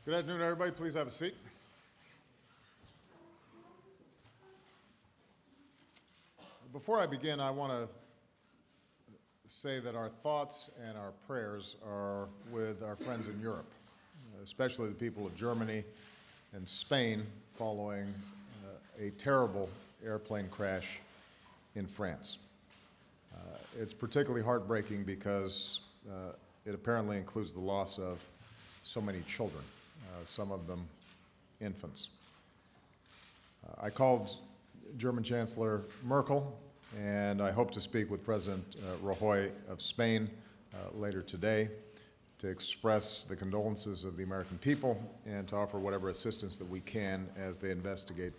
Good afternoon, everybody. Please have a seat. Before I begin, I want to say that our thoughts and our prayers are with our friends in Europe, especially the people of Germany and Spain following a terrible airplane crash in France. It's particularly heartbreaking because it apparently includes the loss of so many children, some of them infants. I called German Chancellor Merkel, and I hope to speak with President Rajoy of Spain later today to express the condolences of the American people and to offer whatever assistance that we can as they investigate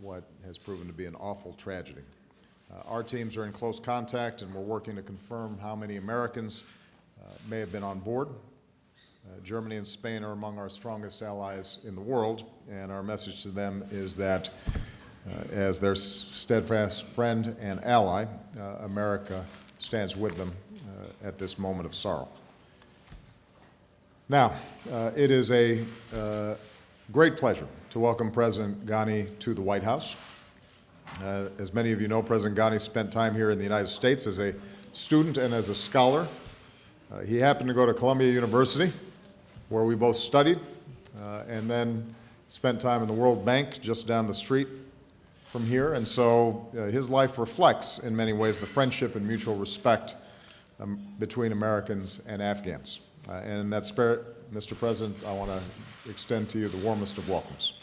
what has proven to be an awful tragedy. Our teams are in close contact, and we're working to confirm how many Americans may have been on board. Germany and Spain are among our strongest allies in the world, and our message to them is that as their steadfast friend and ally, America stands with them at this moment of sorrow. Now, it is a great pleasure to welcome President Ghani to the White House. As many of you know, President Ghani spent time here in the United States as a student and as a scholar. He happened to go to Columbia University, where we both studied, and then spent time in the World Bank just down the street from here. And so his life reflects, in many ways, the friendship and mutual respect between Americans and Afghans. And in that spirit, Mr. President, I want to extend to you the warmest of welcomes.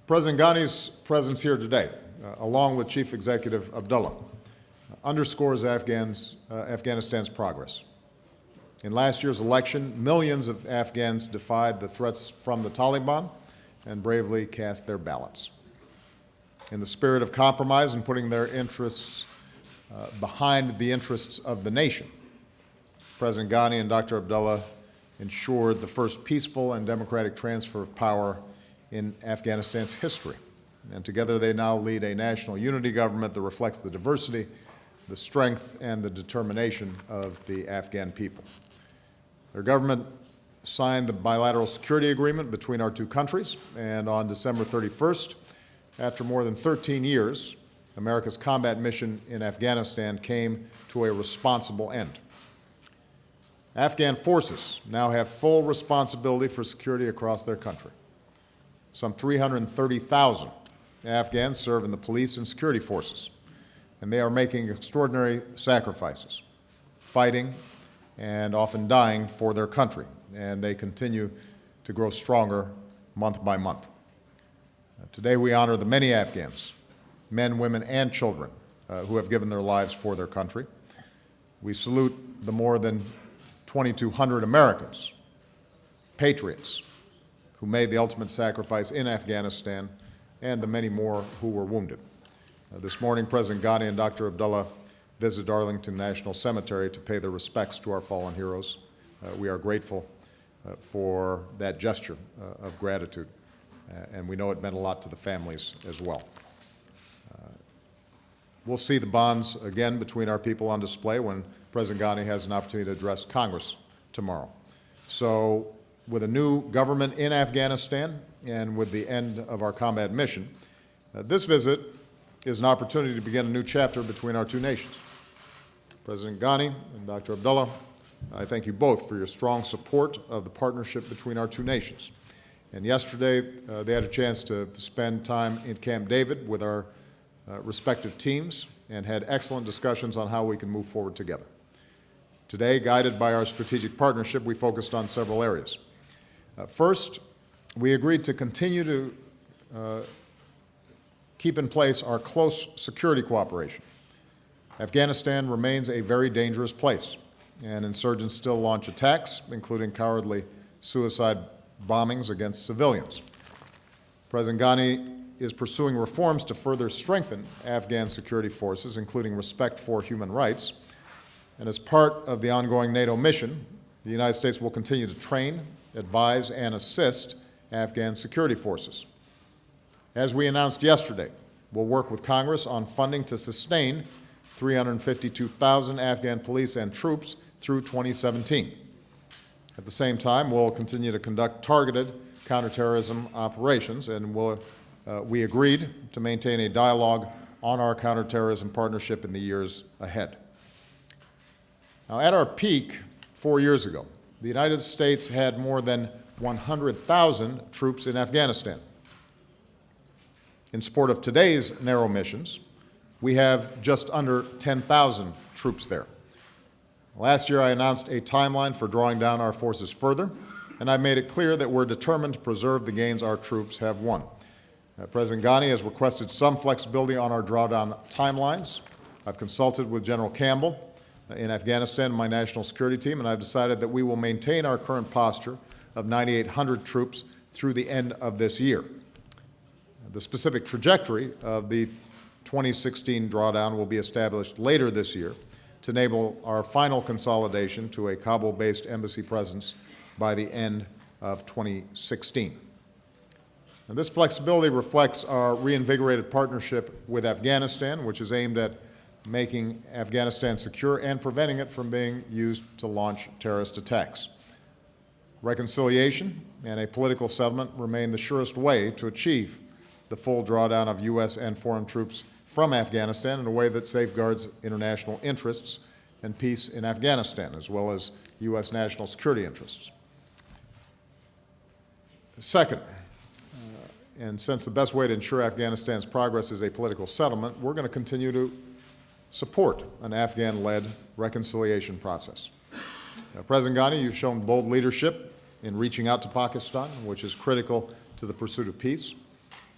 President Ghani's presence here today, along with Chief Executive Abdullah, underscores Afghanistan's progress. In last year's election, millions of Afghans defied the threats from the Taliban and bravely cast their ballots. In the spirit of compromise and putting their interests behind the interests of the nation, President Ghani and Dr. Abdullah ensured the first peaceful and democratic transfer of power in Afghanistan's history. And together they now lead a national unity government that reflects the diversity, the strength, and the determination of the Afghan people. Their government signed the bilateral security agreement between our two countries, and on December 31st, after more than 13 years, America's combat mission in Afghanistan came to a responsible end. Afghan forces now have full responsibility for security across their country. Some 330,000 Afghans serve in the police and security forces, and they are making extraordinary sacrifices, fighting and often dying for their country, and they continue to grow stronger month by month. Today we honor the many Afghans, men, women, and children who have given their lives for their country. We salute the more than 2,200 Americans, patriots, who made the ultimate sacrifice in Afghanistan, and the many more who were wounded. This morning, President Ghani and Dr. Abdullah visited Arlington National Cemetery to pay their respects to our fallen heroes. We are grateful for that gesture of gratitude, and we know it meant a lot to the families as well. We'll see the bonds again between our people on display when President Ghani has an opportunity to address Congress tomorrow. So, with a new government in Afghanistan and with the end of our combat mission, this visit is an opportunity to begin a new chapter between our two nations. President Ghani and Dr. Abdullah, I thank you both for your strong support of the partnership between our two nations. And yesterday, they had a chance to spend time in Camp David with our respective teams and had excellent discussions on how we can move forward together. Today, guided by our strategic partnership, we focused on several areas. First, we agreed to continue to keep in place our close security cooperation. Afghanistan remains a very dangerous place, and insurgents still launch attacks, including cowardly suicide bombings against civilians. President Ghani is pursuing reforms to further strengthen Afghan security forces, including respect for human rights. And as part of the ongoing NATO mission, the United States will continue to train, advise, and assist Afghan security forces. As we announced yesterday, we'll work with Congress on funding to sustain 352,000 Afghan police and troops through 2017. At the same time, we'll continue to conduct targeted counterterrorism operations, and we agreed to maintain a dialogue on our counterterrorism partnership in the years ahead. Now, at our peak 4 years ago, the United States had more than 100,000 troops in Afghanistan. In support of today's narrow missions, we have just under 10,000 troops there. Last year, I announced a timeline for drawing down our forces further, and I made it clear that we're determined to preserve the gains our troops have won. President Ghani has requested some flexibility on our drawdown timelines. I've consulted with General Campbell in Afghanistan and my national security team, and I've decided that we will maintain our current posture of 9,800 troops through the end of this year. The specific trajectory of the 2016 drawdown will be established later this year to enable our final consolidation to a Kabul-based embassy presence by the end of 2016. And this flexibility reflects our reinvigorated partnership with Afghanistan, which is aimed at making Afghanistan secure and preventing it from being used to launch terrorist attacks. Reconciliation and a political settlement remain the surest way to achieve the full drawdown of U.S. and foreign troops from Afghanistan in a way that safeguards international interests and peace in Afghanistan, as well as U.S. national security interests. Second, and since the best way to ensure Afghanistan's progress is a political settlement, we're going to continue to support an Afghan-led reconciliation process. President Ghani, you've shown bold leadership in reaching out to Pakistan, which is critical to the pursuit of peace.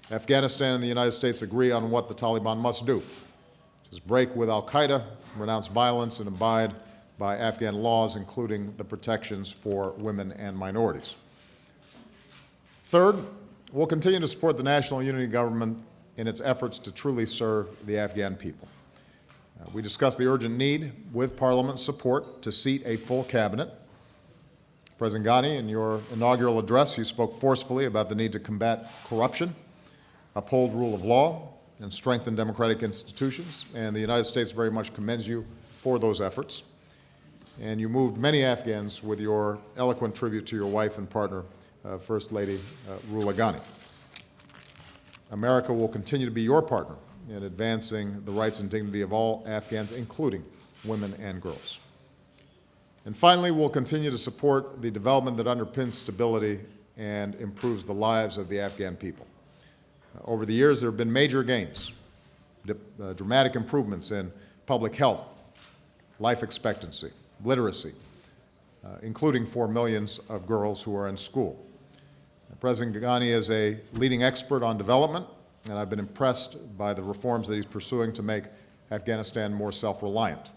Afghanistan and the United States agree on what the Taliban must do, which is break with al-Qaeda, renounce violence, and abide by Afghan laws, including the protections for women and minorities. Third, we'll continue to support the National Unity Government in its efforts to truly serve the Afghan people. We discussed the urgent need, with Parliament's support, to seat a full cabinet. President Ghani, in your inaugural address, you spoke forcefully about the need to combat corruption, uphold rule of law, and strengthen democratic institutions, and the United States very much commends you for those efforts. And you moved many Afghans with your eloquent tribute to your wife and partner, First Lady Rula Ghani. America will continue to be your partner in advancing the rights and dignity of all Afghans, including women and girls. And finally, we'll continue to support the development that underpins stability and improves the lives of the Afghan people. Over the years, there have been major gains, dramatic improvements in public health, life expectancy, literacy, including for millions of girls who are in school. President Ghani is a leading expert on development, and I've been impressed by the reforms that he's pursuing to make Afghanistan more self-reliant.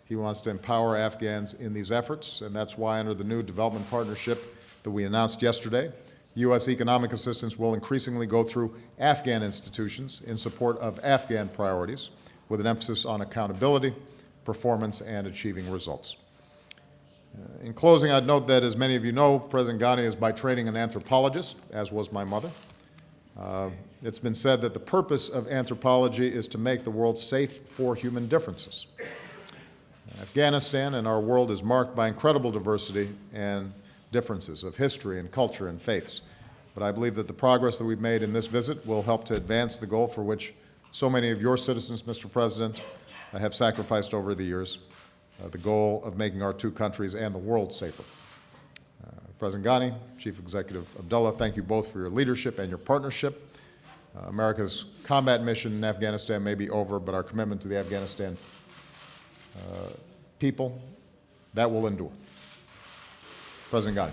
He wants to empower Afghans in these efforts, and that's why under the new development partnership that we announced yesterday, U.S. economic assistance will increasingly go through Afghan institutions in support of Afghan priorities, with an emphasis on accountability, performance, and achieving results. In closing, I'd note that, as many of you know, President Ghani is by training an anthropologist, as was my mother. It's been said that the purpose of anthropology is to make the world safe for human differences. Afghanistan and our world is marked by incredible diversity and differences of history and culture and faiths. But I believe that the progress that we've made in this visit will help to advance the goal for which so many of your citizens, Mr. President, have sacrificed over the years, the goal of making our two countries and the world safer. President Ghani, Chief Executive Abdullah, thank you both for your leadership and your partnership. America's combat mission in Afghanistan may be over, but our commitment to the Afghanistan people, that will endure. President Ghani.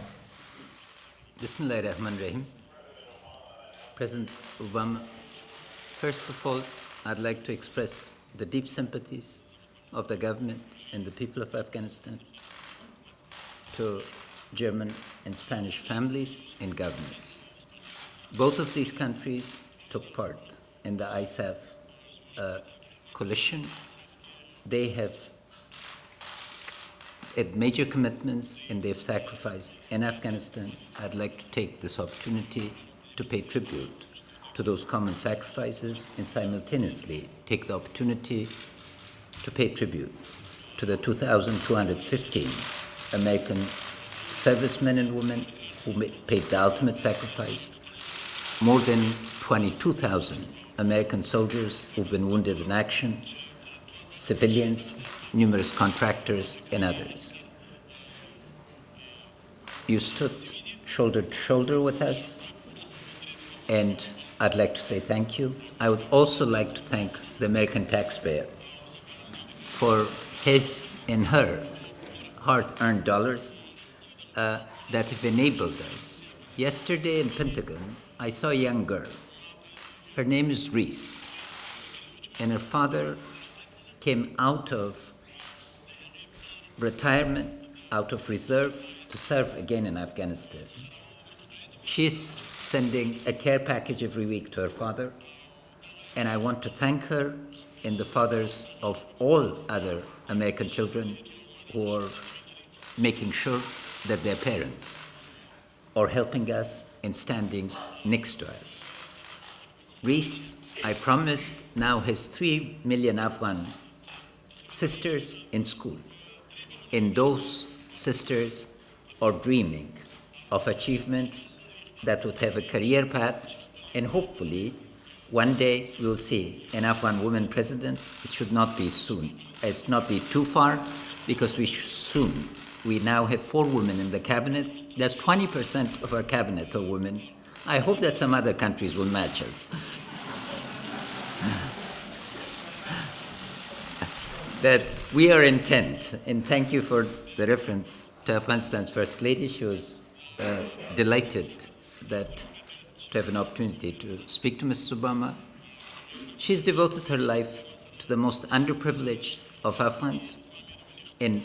Bismillahirrahmanirrahim. President Obama, first of all, I'd like to express the deep sympathies of the government and the people of Afghanistan to German and Spanish families and governments. Both of these countries took part in the ISAF coalition. They have had major commitments and they've sacrificed in Afghanistan. I'd like to take this opportunity to pay tribute to those common sacrifices and simultaneously take the opportunity to pay tribute to the 2,215 American servicemen and women who paid the ultimate sacrifice, more than 22,000 American soldiers who've been wounded in action, civilians, numerous contractors, and others. You stood shoulder to shoulder with us, and I'd like to say thank you. I would also like to thank the American taxpayer for his and her hard-earned dollars that have enabled us. Yesterday in Pentagon, I saw a young girl. Her name is Reese, and her father came out of retirement, out of reserve, to serve again in Afghanistan. She's sending a care package every week to her father, and I want to thank her and the fathers of all other American children who are making sure that their parents are helping us and standing next to us. Reese, I promised, now has 3 million Afghan sisters in school, and those sisters are dreaming of achievements that would have a career path, and hopefully one day we'll see an Afghan woman president. It should not be soon. It's not be too far, because we now have 4 women in the cabinet. That's 20% of our cabinet are women. I hope that some other countries will match us. That we are intent, and thank you for the reference to Afghanistan's First Lady. She was delighted to have an opportunity to speak to Mrs. Obama. She's devoted her life to the most underprivileged of Afghans, and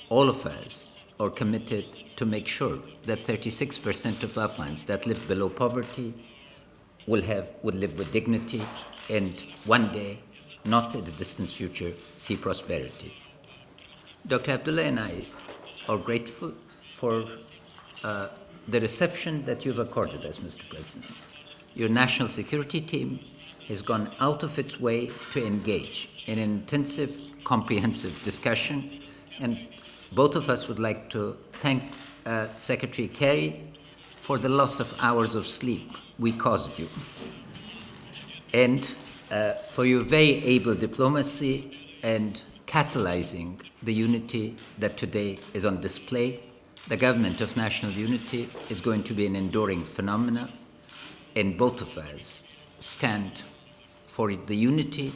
all of us are committed to make sure that 36% of Afghans that live below poverty will live with dignity, and one day, not in the distant future, see prosperity. Dr. Abdullah and I are grateful for the reception that you've accorded us, Mr. President. Your national security team has gone out of its way to engage in an intensive, comprehensive discussion, and both of us would like to thank Secretary Kerry for the loss of hours of sleep we caused you, and for your very able diplomacy and catalyzing the unity that today is on display. The government of national unity is going to be an enduring phenomenon, and both of us stand for the unity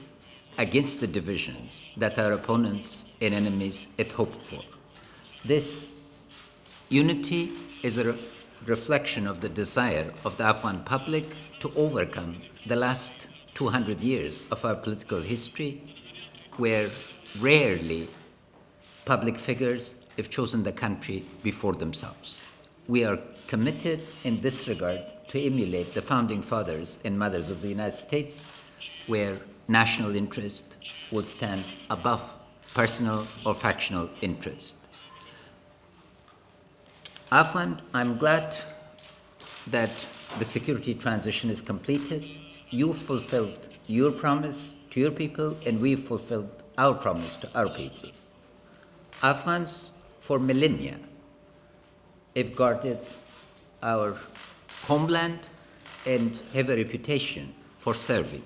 against the divisions that our opponents and enemies had hoped for. This unity is a reflection of the desire of the Afghan public to overcome the last 200 years of our political history, where rarely public figures have chosen the country before themselves. We are committed in this regard to emulate the founding fathers and mothers of the United States, where national interest will stand above personal or factional interest. Afghan, I'm glad that the security transition is completed. You fulfilled your promise to your people, and we fulfilled our promise to our people. Afghans, for millennia, have guarded our homeland and have a reputation for serving.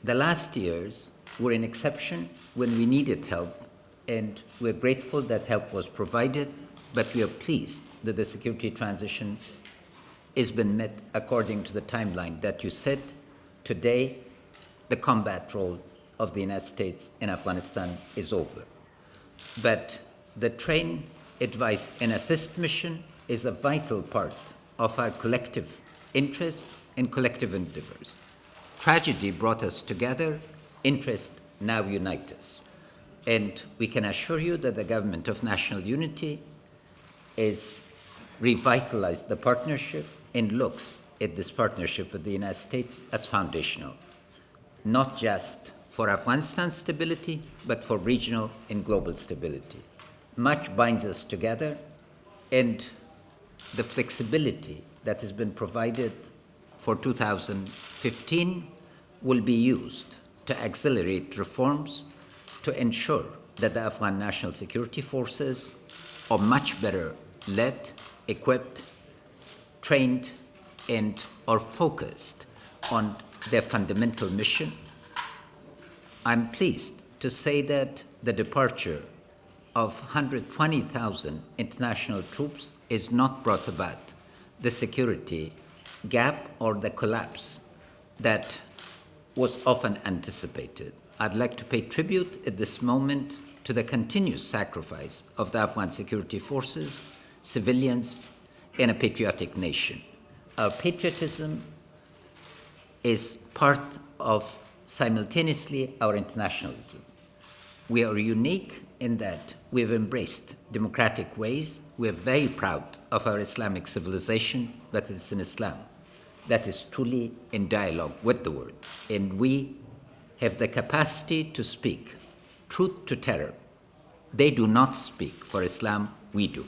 The last years were an exception when we needed help, and we're grateful that help was provided, but we are pleased that the security transition has been met according to the timeline that you set. Today, the combat role of the United States in Afghanistan is over. But the train, advise, and assist mission is a vital part of our collective interest and collective endeavors. Tragedy brought us together, interest now unite us. And we can assure you that the government of national unity is revitalized the partnership and looks at this partnership with the United States as foundational, not just for Afghanistan's stability, but for regional and global stability. Much binds us together, and the flexibility that has been provided for 2015 will be used to accelerate reforms to ensure that the Afghan National Security Forces are much better led, equipped, trained, and are focused on their fundamental mission. I'm pleased to say that the departure of 120,000 international troops is not brought about the security gap or the collapse that was often anticipated. I'd like to pay tribute at this moment to the continuous sacrifice of the Afghan security forces, civilians, and a patriotic nation. Our patriotism is part of simultaneously our internationalism. We are unique in that we have embraced democratic ways. We are very proud of our Islamic civilization, but it's an Islam that is truly in dialogue with the world. And we have the capacity to speak truth to terror. They do not speak for Islam, we do.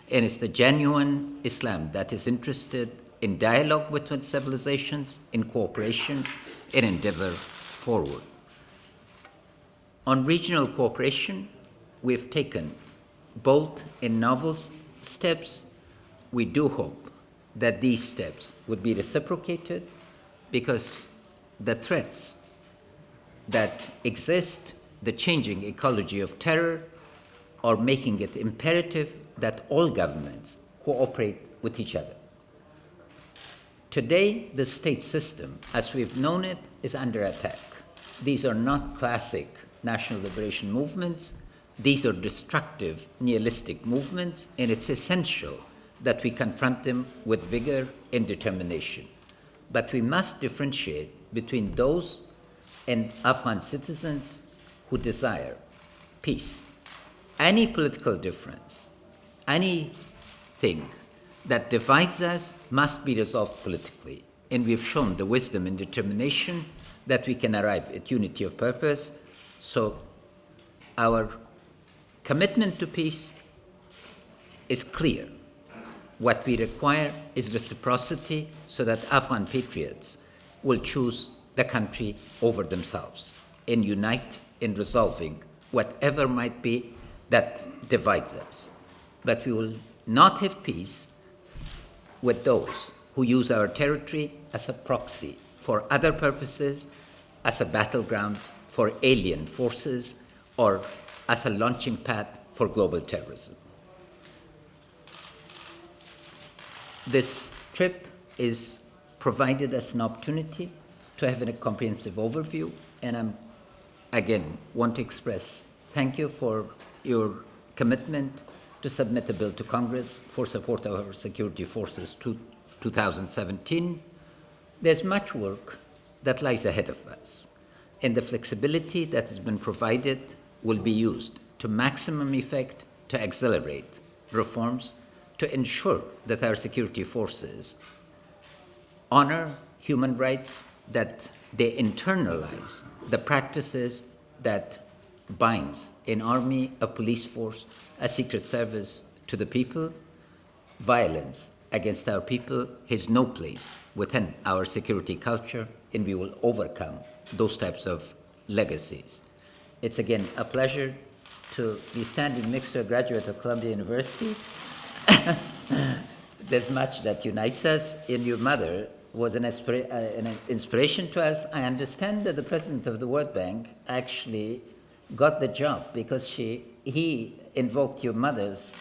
And it's the genuine Islam that is interested in dialogue with civilizations, in cooperation, and endeavor forward. On regional cooperation, we've taken bold and novel steps. We do hope that these steps would be reciprocated because the threats that exist, the changing ecology of terror, are making it imperative that all governments cooperate with each other. Today, the state system, as we've known it, is under attack. These are not classic national liberation movements. These are destructive, nihilistic movements, and it's essential that we confront them with vigor and determination. But we must differentiate between those and Afghan citizens who desire peace. Any political difference, anything that divides us must be resolved politically. And we've shown the wisdom and determination that we can arrive at unity of purpose. So our commitment to peace is clear. What we require is reciprocity so that Afghan patriots will choose the country over themselves and unite in resolving whatever might be that divides us. But we will not have peace with those who use our territory as a proxy for other purposes, as a battleground for alien forces, or as a launching pad for global terrorism. This trip is provided as an opportunity to have a comprehensive overview, and I again want to express thank you for your commitment to submit a bill to Congress for support of our security forces to 2017. There's much work that lies ahead of us, and the flexibility that has been provided will be used to maximum effect to accelerate reforms to ensure that our security forces honor human rights, that they internalize the practices that binds an army, a police force, a secret service to the people. Violence against our people has no place within our security culture, and we will overcome those types of legacies. It's again a pleasure to be standing next to a graduate of Columbia University. There's much that unites us, and your mother was an inspiration to us. I understand that the president of the World Bank actually got the job because he invoked your mother's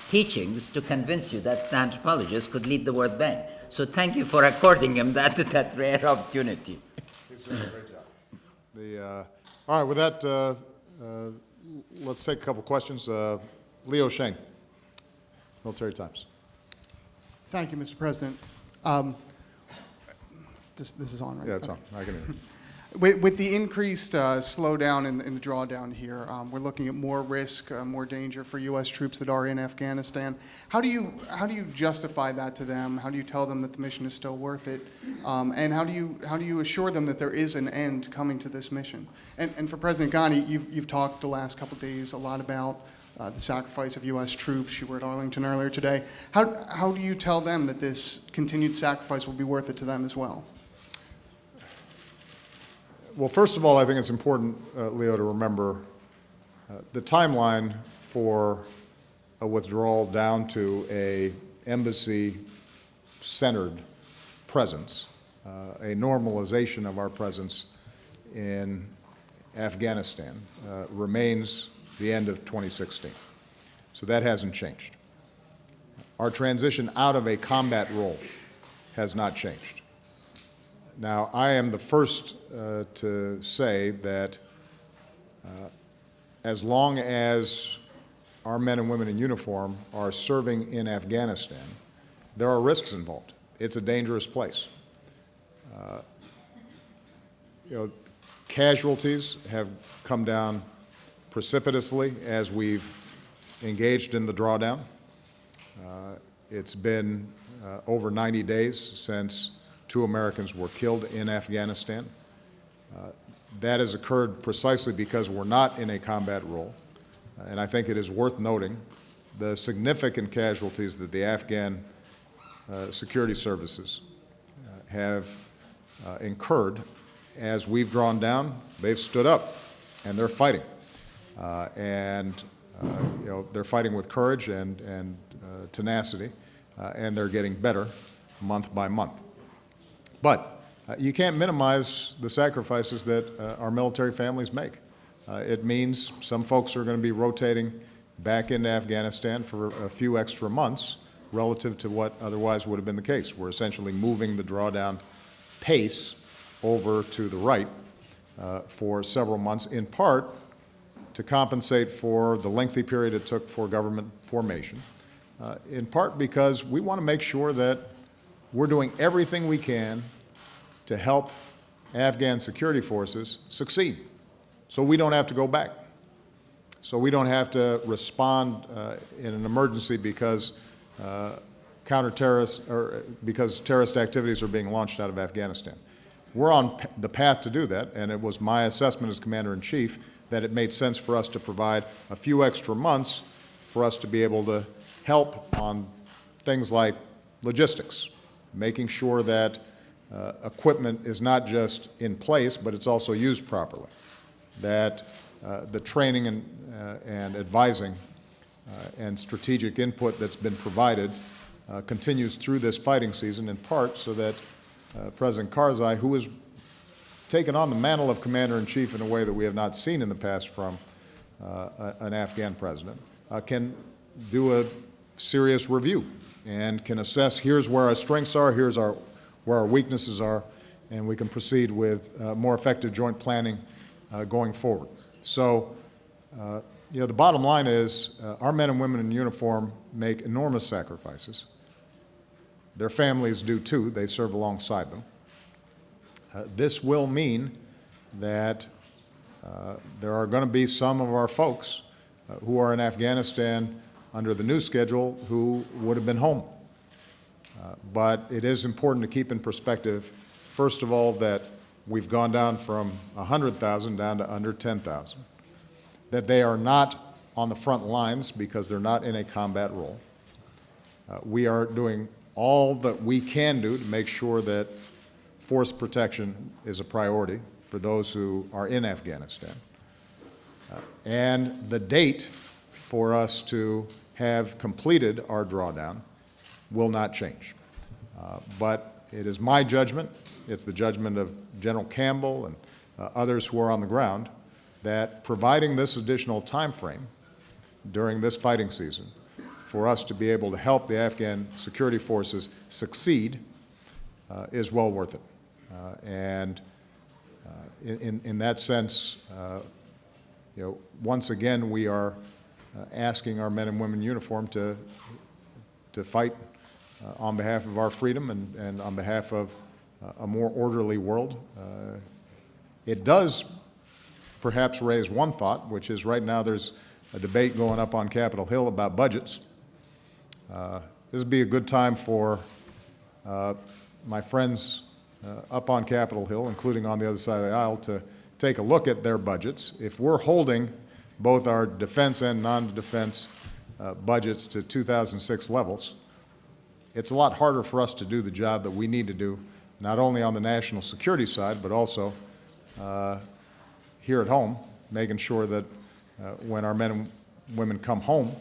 teachings to convince you that the anthropologist could lead the World Bank. So thank you for according him that rare opportunity. He's doing a great job. All right, with that, let's take a couple questions. Leo Shane, Military Times. Thank you, Mr. President. This is on, right? Yeah, it's on. I can hear you. With the increased slowdown in the drawdown here, we're looking at more risk, more danger for U.S. troops that are in Afghanistan. How do you justify that to them? How do you tell them that the mission is still worth it? And how do you assure them that there is an end coming to this mission? And for President Ghani, you've talked the last couple of days a lot about the sacrifice of U.S. troops. You were at Arlington earlier today. How do you tell them that this continued sacrifice will be worth it to them as well? Well, first of all, I think it's important, Leo, to remember the timeline for a withdrawal down to a embassy-centered presence, a normalization of our presence in Afghanistan remains the end of 2016. So that hasn't changed. Our transition out of a combat role has not changed. Now, I am the first to say that as long as our men and women in uniform are serving in Afghanistan, there are risks involved. It's a dangerous place. Casualties have come down precipitously as we've engaged in the drawdown. It's been over 90 days since 2 Americans were killed in Afghanistan. That has occurred precisely because we're not in a combat role. And I think it is worth noting the significant casualties that the Afghan security services have incurred. As we've drawn down, they've stood up and they're fighting. They're fighting with courage and tenacity, and they're getting better month by month. But you can't minimize the sacrifices that our military families make. It means some folks are going to be rotating back into Afghanistan for a few extra months relative to what otherwise would have been the case. We're essentially moving the drawdown pace over to the right for several months, in part to compensate for the lengthy period it took for government formation, in part because we want to make sure that we're doing everything we can to help Afghan security forces succeed, so we don't have to go back, so we don't have to respond in an emergency because counter-terrorist or because terrorist activities are being launched out of Afghanistan. We're on the path to do that, and it was my assessment as Commander-in-Chief that it made sense for us to provide a few extra months for us to be able to help on things like logistics, making sure that equipment is not just in place, but it's also used properly, that the training and advising and strategic input that's been provided continues through this fighting season, in part so that President Karzai, who has taken on the mantle of Commander-in-Chief in a way that we have not seen in the past from an Afghan president, can do a serious review and can assess, here's where our strengths are, here's where our weaknesses are, and we can proceed with more effective joint planning going forward. So, the bottom line is our men and women in uniform make enormous sacrifices. Their families do too. They serve alongside them. This will mean that there are going to be some of our folks who are in Afghanistan under the new schedule who would have been home. But it is important to keep in perspective, first of all, that we've gone down from 100,000 down to under 10,000, that they are not on the front lines because they're not in a combat role. We are doing all that we can do to make sure that force protection is a priority for those who are in Afghanistan. And the date for us to have completed our drawdown will not change. But it is my judgment, it's the judgment of General Campbell and others who are on the ground, that providing this additional time frame during this fighting season for us to be able to help the Afghan security forces succeed is well worth it. In that sense, once again, we are asking our men and women in uniform to fight on behalf of our freedom and on behalf of a more orderly world. It does perhaps raise one thought, which is right now there's a debate going up on Capitol Hill about budgets. This would be a good time for my friends up on Capitol Hill, including on the other side of the aisle, to take a look at their budgets. If we're holding both our defense and non-defense budgets to 2006 levels, it's a lot harder for us to do the job that we need to do, not only on the national security side, but also here at home, making sure that when our men and women come home,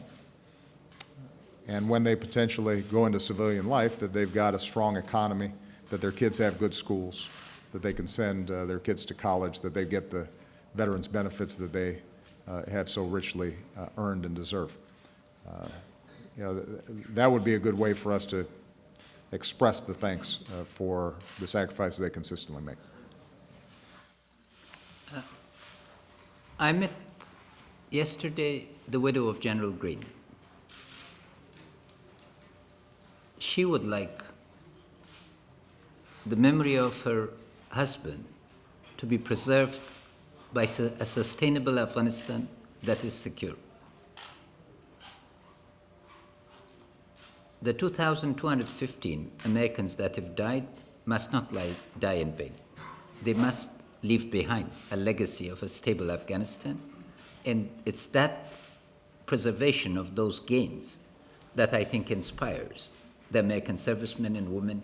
and when they potentially go into civilian life, that they've got a strong economy, that their kids have good schools, that they can send their kids to college, that they get the veterans' benefits that they have so richly earned and deserve. You know, that would be a good way for us to express the thanks for the sacrifices they consistently make. I met yesterday the widow of General Green. She would like the memory of her husband to be preserved by a sustainable Afghanistan that is secure. The 2,215 Americans that have died must not die in vain. They must leave behind a legacy of a stable Afghanistan, and it's that preservation of those gains that I think inspires the American servicemen and women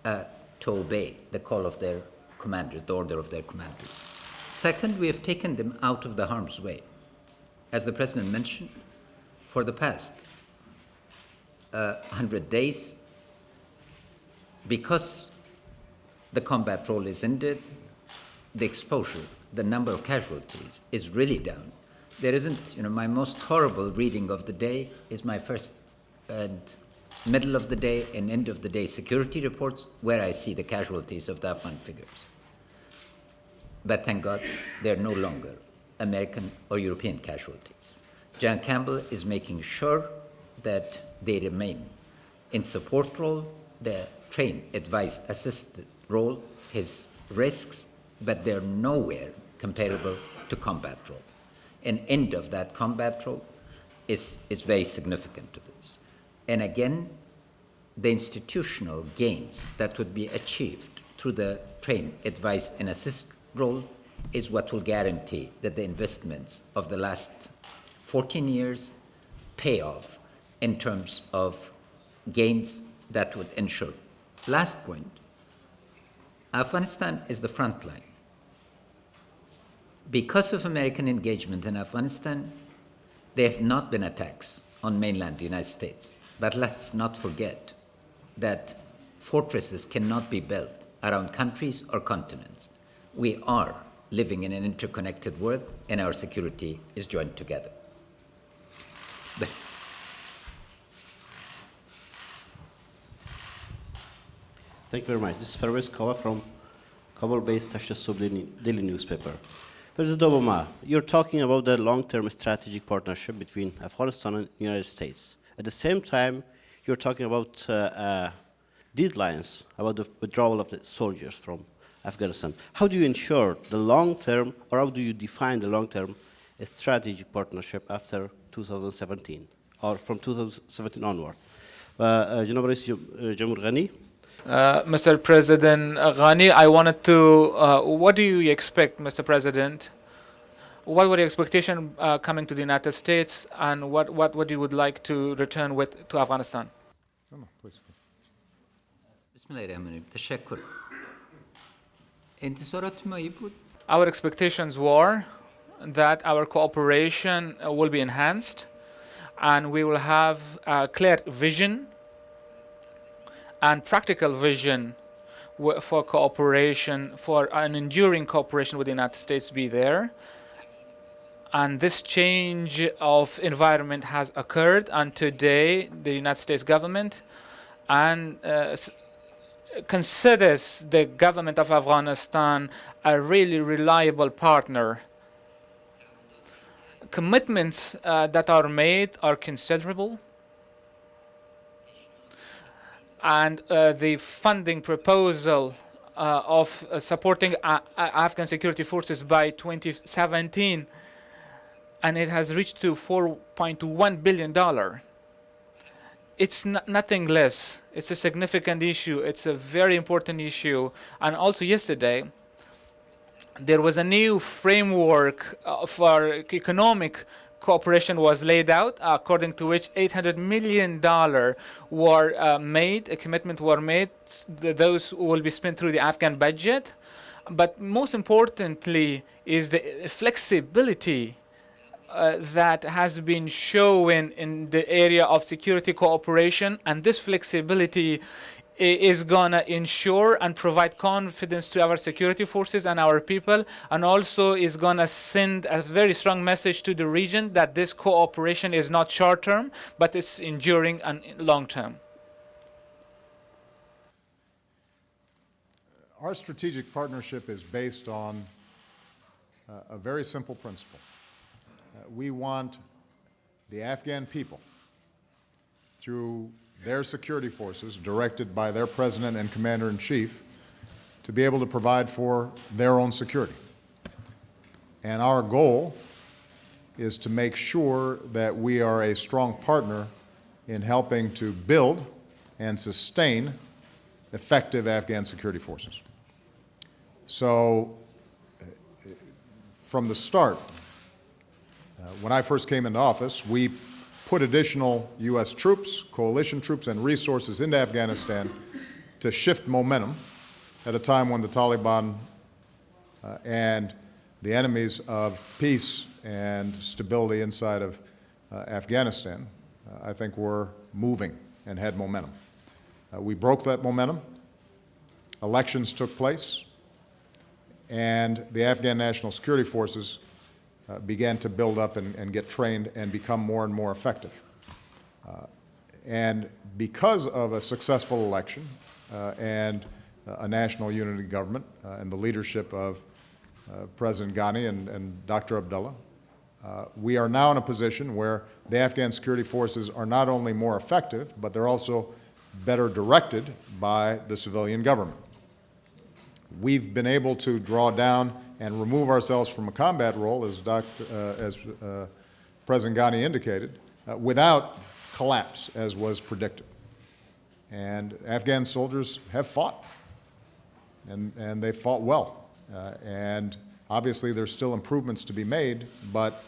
to obey the call of their commanders, the order of their commanders. Second, we have taken them out of the harm's way. As the President mentioned, for the past 100 days, because the combat role is ended, the exposure, the number of casualties is really down. There isn't, my most horrible reading of the day is my first and middle of the day and end of the day security reports, where I see the casualties of the Afghan figures. But thank God, they're no longer American or European casualties. General Campbell is making sure that they remain in support role, the train, advise, assist role, his risks, but they're nowhere comparable to combat role. An end of that combat role is very significant to this. And again, the institutional gains that would be achieved through the train, advise, and assist role is what will guarantee that the investments of the last 14 years pay off in terms of gains that would ensure. Last point, Afghanistan is the front line. Because of American engagement in Afghanistan, there have not been attacks on mainland United States. But let's not forget that fortresses cannot be built around countries or continents. We are living in an interconnected world, and our security is joined together. Thank you very much. This is Pervez Kawa from Kabul-based Tashasub Daily newspaper. President Obama, you're talking about the long-term strategic partnership between Afghanistan and the United States. At the same time, you're talking about deadlines, about the withdrawal of the soldiers from Afghanistan. How do you ensure the long-term, or how do you define the long-term strategic partnership after 2017, or from 2017 onward? جناب رئيس جمهور غني. Mr. President Ghani, I wanted to, what do you expect, Mr. President? What were your expectations coming to the United States, and what you would like to return with to Afghanistan? No, please. Bismillahirrahmanirrahim. Tashakkur. انتصارات ما بود. Our expectations were that our cooperation will be enhanced, and we will have a clear vision and practical vision for cooperation, for an enduring cooperation with the United States be there. And this change of environment has occurred, and today the United States government considers the government of Afghanistan a really reliable partner. Commitments that are made are considerable, and the funding proposal of supporting Afghan security forces by 2017, and it has reached to $4.1 billion. It's nothing less. It's a significant issue. It's a very important issue. And also yesterday, there was a new framework for economic cooperation was laid out, according to which $800 million were made, a commitment were made. Those will be spent through the Afghan budget. But most importantly is the flexibility that has been shown in the area of security cooperation, and this flexibility is going to ensure and provide confidence to our security forces and our people, and also is going to send a very strong message to the region that this cooperation is not short-term, but it's enduring and long-term. Our strategic partnership is based on a very simple principle. We want the Afghan people, through their security forces, directed by their president and commander-in-chief, to be able to provide for their own security. And our goal is to make sure that we are a strong partner in helping to build and sustain effective Afghan security forces. So, from the start, when I first came into office, we put additional U.S. troops, coalition troops, and resources into Afghanistan to shift momentum at a time when the Taliban and the enemies of peace and stability inside of Afghanistan, I think, were moving and had momentum. We broke that momentum. Elections took place, and the Afghan National Security Forces began to build up and get trained and become more and more effective. And because of a successful election and a national unity government and the leadership of President Ghani and Dr. Abdullah, we are now in a position where the Afghan security forces are not only more effective, but they're also better directed by the civilian government. We've been able to draw down and remove ourselves from a combat role, as President Ghani indicated, without collapse, as was predicted. And Afghan soldiers have fought, and they fought well. And obviously there's still improvements to be made, but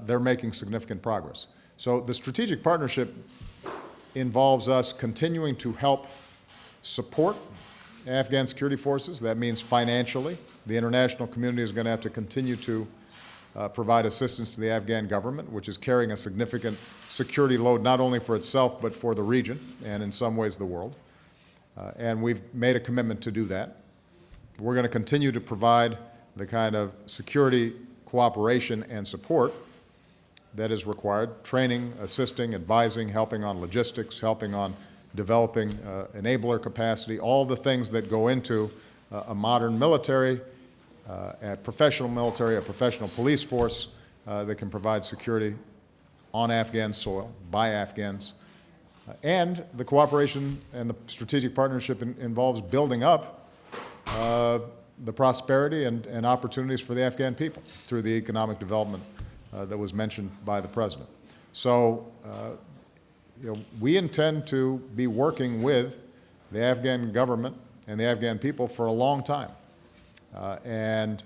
they're making significant progress. So the strategic partnership involves us continuing to help support Afghan security forces. That means financially. The international community is going to have to continue to provide assistance to the Afghan government, which is carrying a significant security load not only for itself but for the region and in some ways the world. And we've made a commitment to do that. We're going to continue to provide the kind of security cooperation and support that is required, training, assisting, advising, helping on logistics, helping on developing enabler capacity, all the things that go into a modern military, a professional police force that can provide security on Afghan soil, by Afghans. And the cooperation and the strategic partnership involves building up the prosperity and opportunities for the Afghan people through the economic development that was mentioned by the President. So, we intend to be working with the Afghan government and the Afghan people for a long time. In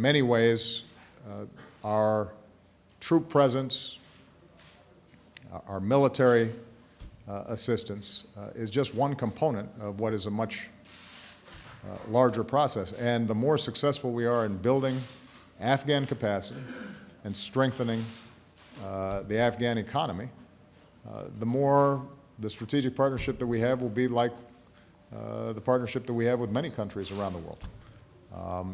many ways, our troop presence, our military assistance is just one component of what is a much larger process. And the more successful we are in building Afghan capacity and strengthening the Afghan economy, the more the strategic partnership that we have will be like the partnership that we have with many countries around the world.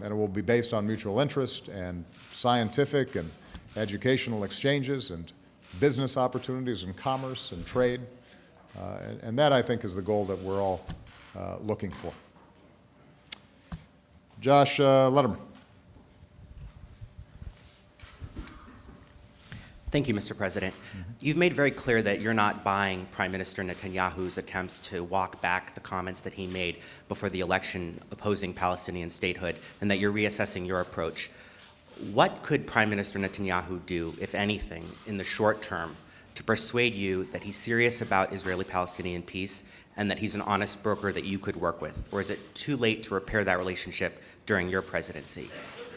And it will be based on mutual interest and scientific and educational exchanges and business opportunities and commerce and trade. And that, I think, is the goal that we're all looking for. Josh Letterman. Thank you, Mr. President. You've made very clear that you're not buying Prime Minister Netanyahu's attempts to walk back the comments that he made before the election opposing Palestinian statehood, and that you're reassessing your approach. What could Prime Minister Netanyahu do, if anything, in the short term to persuade you that he's serious about Israeli-Palestinian peace and that he's an honest broker that you could work with? Or is it too late to repair that relationship during your presidency?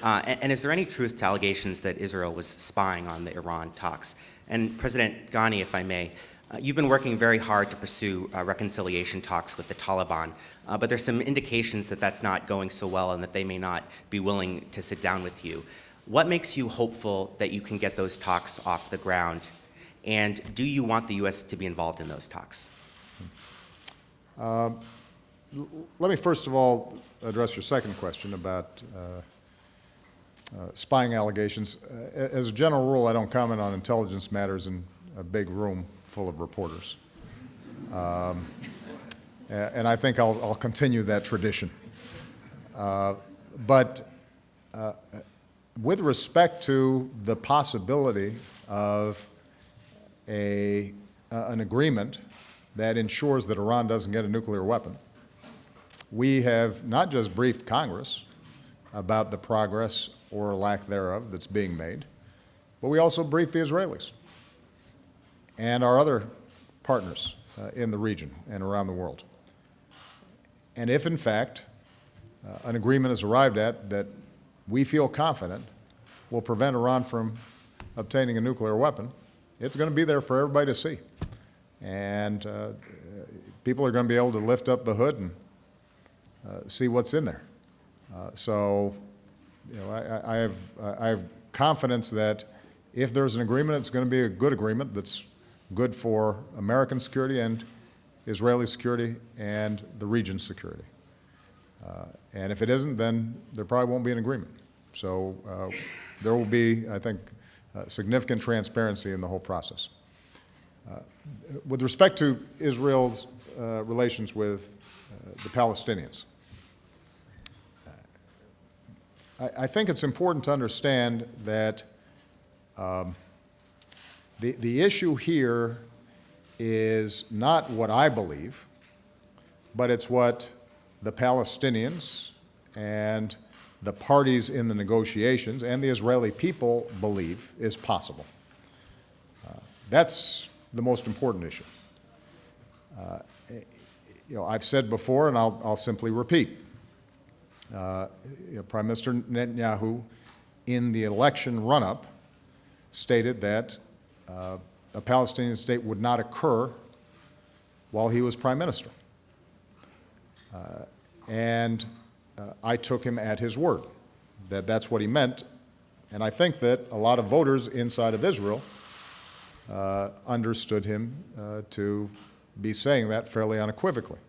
And is there any truth to allegations that Israel was spying on the Iran talks? And President Ghani, if I may, You've been working very hard to pursue reconciliation talks with the Taliban, but there's some indications that that's not going so well and that they may not be willing to sit down with you. What makes you hopeful that you can get those talks off the ground? And do you want the U.S. to be involved in those talks? Let me first of all address your second question about spying allegations. As a general rule, I don't comment on intelligence matters in a big room full of reporters. And I think I'll continue that tradition. But with respect to the possibility of an agreement that ensures that Iran doesn't get a nuclear weapon, we have not just briefed Congress about the progress or lack thereof that's being made, but we also briefed the Israelis and our other partners in the region and around the world. And if, in fact, an agreement is arrived at that we feel confident will prevent Iran from obtaining a nuclear weapon, it's going to be there for everybody to see. And people are going to be able to lift up the hood and see what's in there. So, you know, I have confidence that if there's an agreement, it's going to be a good agreement that's good for American security and Israeli security and the region's security. And if it isn't, then there probably won't be an agreement. So there will be, I think, significant transparency in the whole process. With respect to Israel's relations with the Palestinians, I think it's important to understand that the issue here is not what I believe, but it's what the Palestinians and the parties in the negotiations and the Israeli people believe is possible. That's the most important issue. You know, I've said before, and I'll simply repeat. Prime Minister Netanyahu, in the election run-up, stated that a Palestinian state would not occur while he was prime minister. And I took him at his word, that that's what he meant. And I think that a lot of voters inside of Israel understood him to be saying that fairly unequivocally.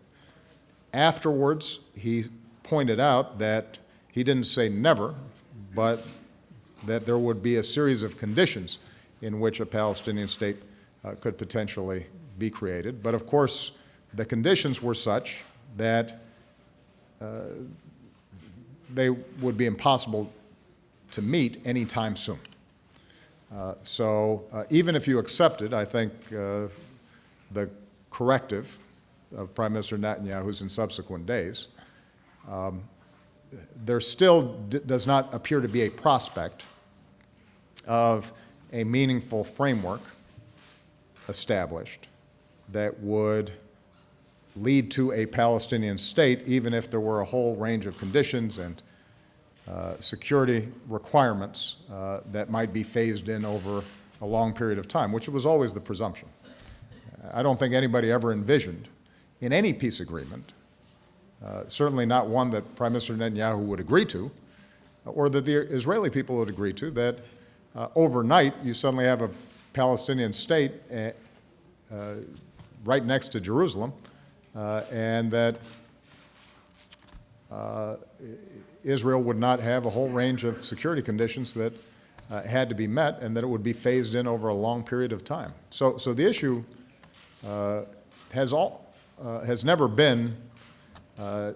Afterwards, he pointed out that he didn't say never, but that there would be a series of conditions in which a Palestinian state could potentially be created. But of course, the conditions were such that they would be impossible to meet anytime soon. So even if you accepted, I think, the corrective of Prime Minister Netanyahu's in subsequent days, there still does not appear to be a prospect of a meaningful framework established that would lead to a Palestinian state, even if there were a whole range of conditions and security requirements that might be phased in over a long period of time, which was always the presumption. I don't think anybody ever envisioned in any peace agreement, certainly not one that Prime Minister Netanyahu would agree to, or that the Israeli people would agree to, that overnight you suddenly have a Palestinian state right next to Jerusalem, and that Israel would not have a whole range of security conditions that had to be met, and that it would be phased in over a long period of time. So the issue has never been, do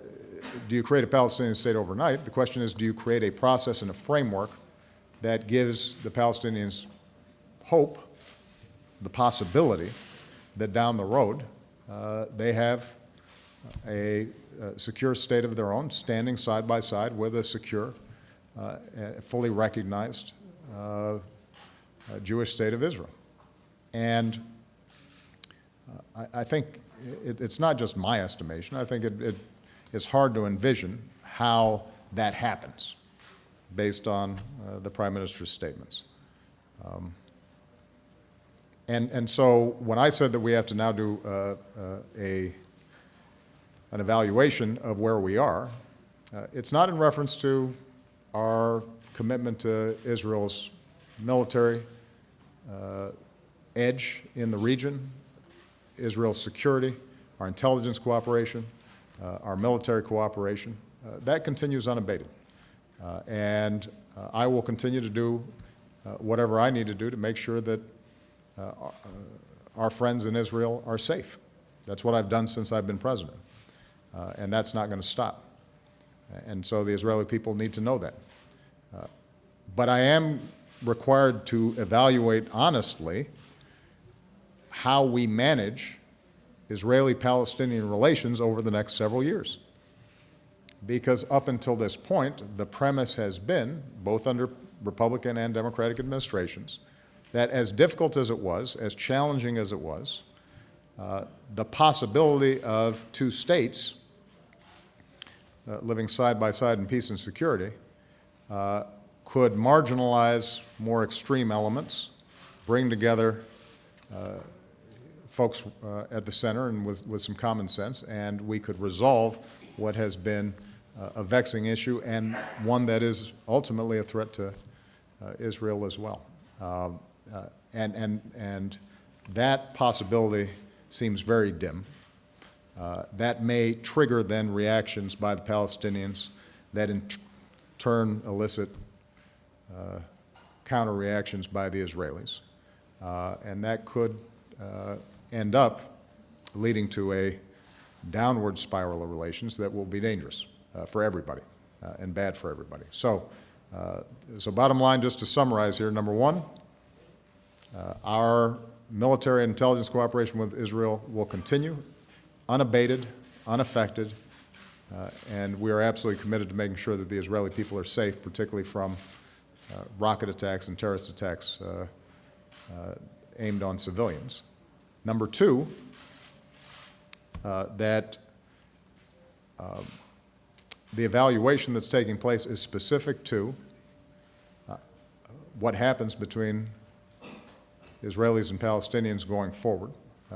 you create a Palestinian state overnight? The question is, do you create a process and a framework that gives the Palestinians hope, the possibility that down the road they have a secure state of their own, standing side by side with a secure, fully recognized Jewish state of Israel. And I think it's not just my estimation. I think it's hard to envision how that happens based on the Prime Minister's statements. And so when I said that we have to now do an evaluation of where we are, it's not in reference to our commitment to Israel's military edge in the region, Israel's security, our intelligence cooperation, our military cooperation. That continues unabated. And I will continue to do whatever I need to do to make sure that our friends in Israel are safe. That's what I've done since I've been president. And that's not going to stop. And so the Israeli people need to know that. But I am required to evaluate honestly how we manage Israeli-Palestinian relations over the next several years. Because up until this point, the premise has been, both under Republican and Democratic administrations, that as difficult as it was, as challenging as it was, the possibility of two states living side by side in peace and security could marginalize more extreme elements, bring together folks at the center and with some common sense, and we could resolve what has been a vexing issue and one that is ultimately a threat to Israel as well. And that possibility seems very dim. That may trigger then reactions by the Palestinians that in turn elicit counter reactions by the Israelis. And that could end up leading to a downward spiral of relations that will be dangerous for everybody and bad for everybody. So bottom line, just to summarize here, number one, our military and intelligence cooperation with Israel will continue, unabated, unaffected, and we are absolutely committed to making sure that the Israeli people are safe, particularly from rocket attacks and terrorist attacks aimed on civilians. Number two, that the evaluation that's taking place is specific to what happens between Israelis and Palestinians going forward.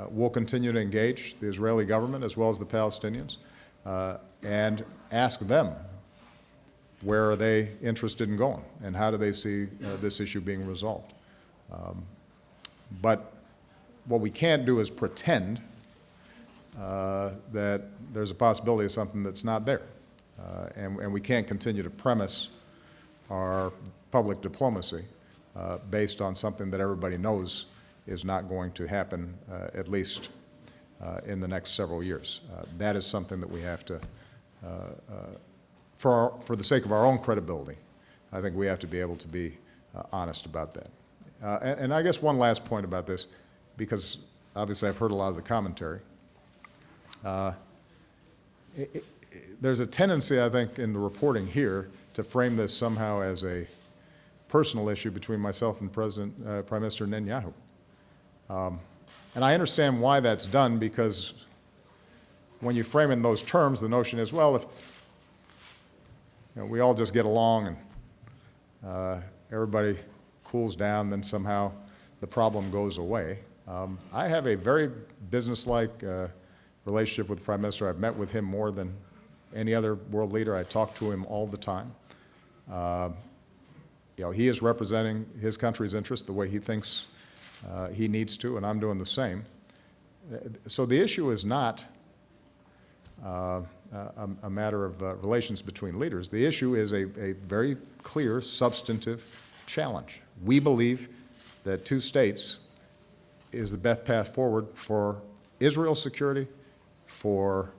We'll continue to engage the Israeli government as well as the Palestinians and ask them where are they interested in going and how do they see this issue being resolved. But what we can't do is pretend that there's a possibility of something that's not there. And we can't continue to premise our public diplomacy based on something that everybody knows is not going to happen, at least in the next several years. That is something that we have to, for the sake of our own credibility, I think we have to be able to be honest about that. And I guess one last point about this, because obviously I've heard a lot of the commentary. There's a tendency, I think, in the reporting here to frame this somehow as a personal issue between myself and Prime Minister Netanyahu. And I understand why that's done, because when you frame it in those terms, the notion is, well, if we all just get along and everybody cools down, then somehow the problem goes away. I have a very businesslike relationship with the Prime Minister. I've met with him more than any other world leader. I talk to him all the time. He is representing his country's interest the way he thinks he needs to, and I'm doing the same. So the issue is not a matter of relations between leaders. The issue is a very clear, substantive challenge. We believe that two states is the best path forward for Israel's security, for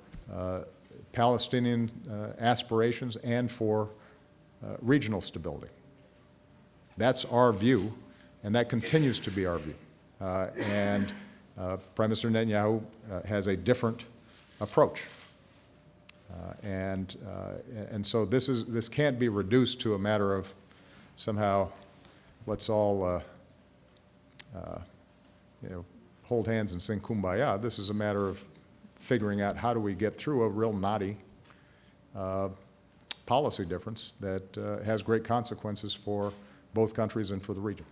Palestinian aspirations, and for regional stability. That's our view, and that continues to be our view. And Prime Minister Netanyahu has a different approach. And so this can't be reduced to a matter of somehow let's all hold hands and sing Kumbaya. This is a matter of figuring out how do we get through a real knotty policy difference that has great consequences for both countries and for the region.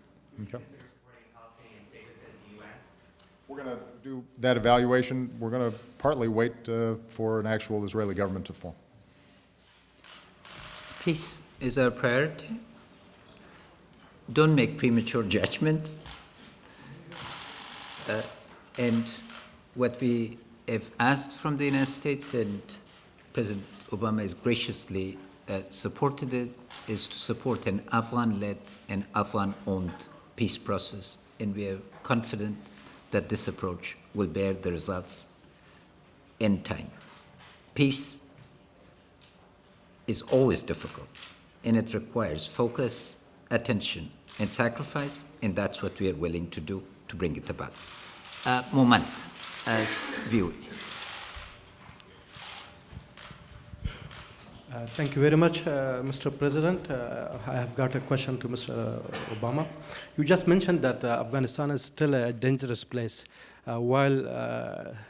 Okay? Consider supporting a Palestinian state within the UN? We're going to do that evaluation. We're going to partly wait for an actual Israeli government to form. Peace is our priority. Don't make premature judgments. And what we have asked from the United States, and President Obama has graciously supported it, is to support an Afghan-led and Afghan-owned peace process. And we are confident that this approach will bear the results in time. Peace is always difficult, and it requires focus, attention, and sacrifice, and that's what we are willing to do to bring it about. Moment as view. Thank you very much, Mr. President. I have got a question to Mr. Obama. You just mentioned that Afghanistan is still a dangerous place. While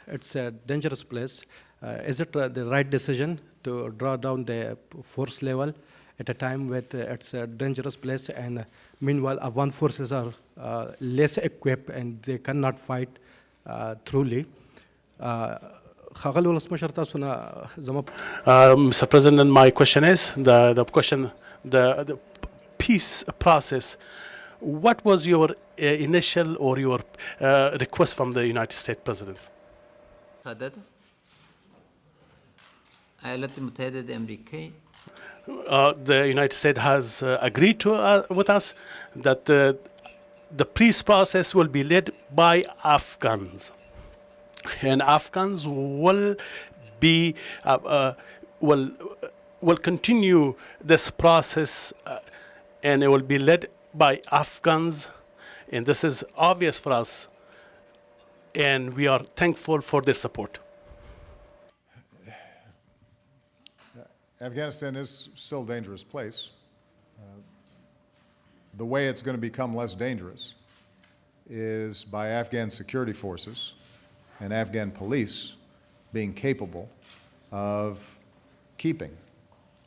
it's a dangerous place, is it the right decision to draw down the force level at a time when it's a dangerous place, and meanwhile Afghan forces are less equipped and they cannot fight truly? Mr. President, my question is the peace process. What was your initial or your request from the United States President? The United States has agreed to with us that the peace process will be led by Afghans, and Afghans will be will continue this process, and it will be led by Afghans, and this is obvious for us, and we are thankful for their support. Afghanistan is still a dangerous place. The way it's going to become less dangerous is by Afghan security forces and Afghan police being capable of keeping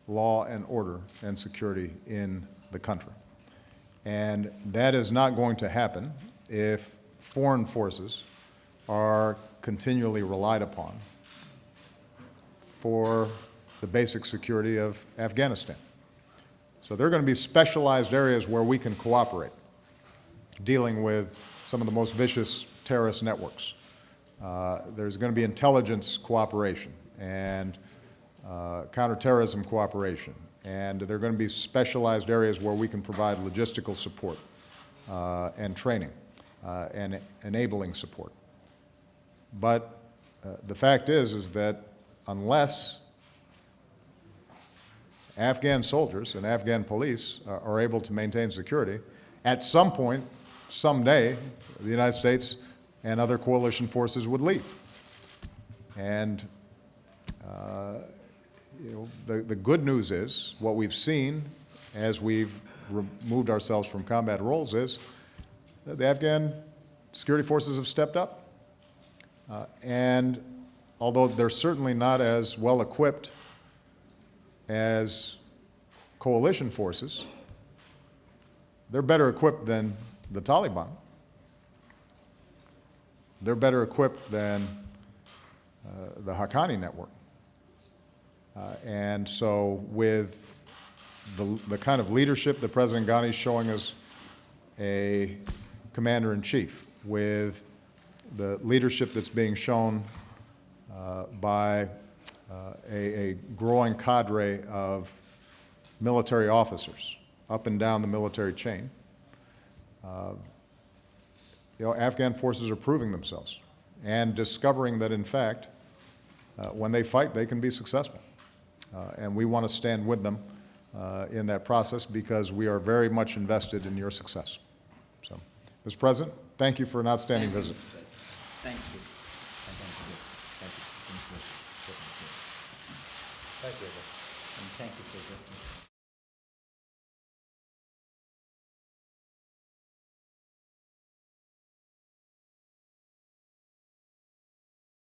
law and order and security in the country. And that is not going to happen if foreign forces are continually relied upon for the basic security of Afghanistan. So there are going to be specialized areas where we can cooperate, dealing with some of the most vicious terrorist networks. There's going to be intelligence cooperation and counterterrorism cooperation. And there are going to be specialized areas where we can provide logistical support and training and enabling support. But the fact is that unless Afghan soldiers and Afghan police are able to maintain security, at some point, someday, the United States and other coalition forces would leave. And the good news is, what we've seen as we've removed ourselves from combat roles is that the Afghan security forces have stepped up. And although they're certainly not as well equipped as coalition forces, they're better equipped than the Taliban. They're better equipped than the Haqqani network. And so with the kind of leadership that President Ghani is showing as a commander-in-chief, with the leadership that's being shown by a growing cadre of military officers up and down the military chain, Afghan forces are proving themselves and discovering that, in fact, when they fight, they can be successful. And we want to stand with them in that process because we are very much invested in your success. So, Mr. President, thank you for an outstanding visit. Mr. President. Thank you. Thank you. And thank you, President.